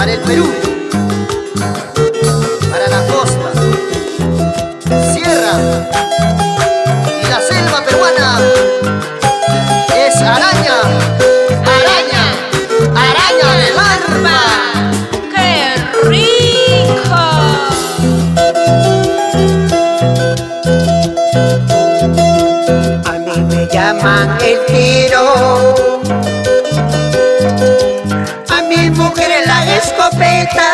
para el Perú, para la costa, sierra y la selva peruana. Es araña, araña, araña del alma. ¡Qué rico! A mí me llaman el tiro, a mi mujer la escopeta,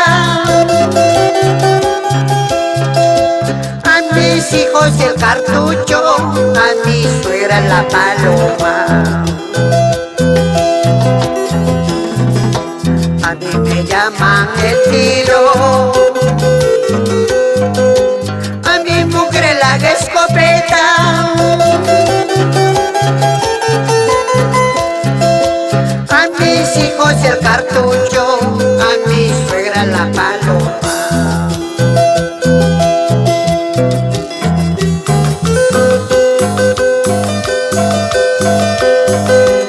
a mis hijos el cartucho, a mi suegra la paloma. A mí me llaman el tiro, a mi mujer la escopeta, a mis hijos el cartucho, a mi suegra la paloma.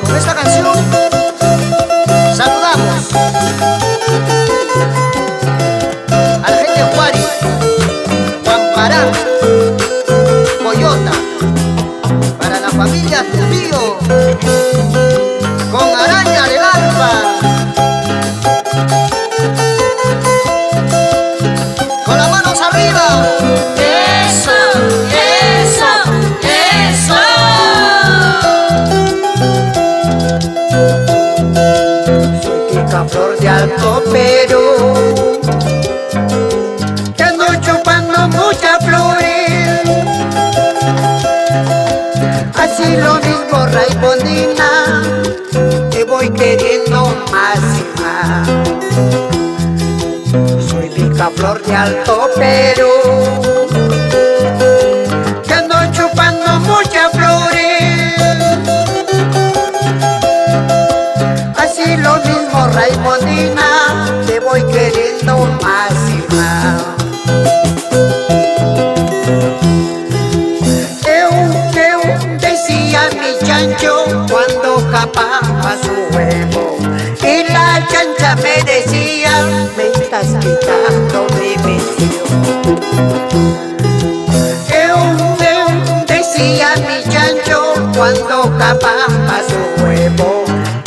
Con esta canción saludamos a la gente de Huari, Huamparán, Coyota, para la familia Trujillo, con araña del alma. Con las manos arriba. ¡Eso! ¡Eso! ¡Eso! Soy picaflor de Alto Perú, que ando chupando muchas flores. Así lo mismo Raimondina, te voy queriendo más y más. Soy picaflor de Alto Perú, que ando chupando muchas flores. Así lo mismo Raimondina, te voy queriendo más y más. Decía mi chancho cuando capaba su huevo, y la chancha me decía, me estás quitando mi visión. Decía mi chancho cuando capaba su huevo,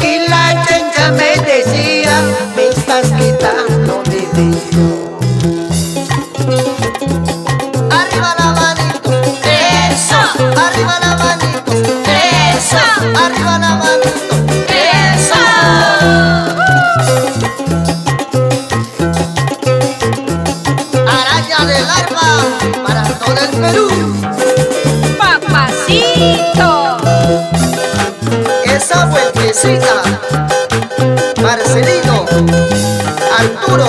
y la chancha me decía, me estás quitando mi visión. Arriba la manito. ¡Eso! Arriba la manito. ¡Eso! Arriba la manito. ¡Eso! Araña del alma para todo el Perú. ¡Papacito! Esa vueltecita. Marcelino, Arturo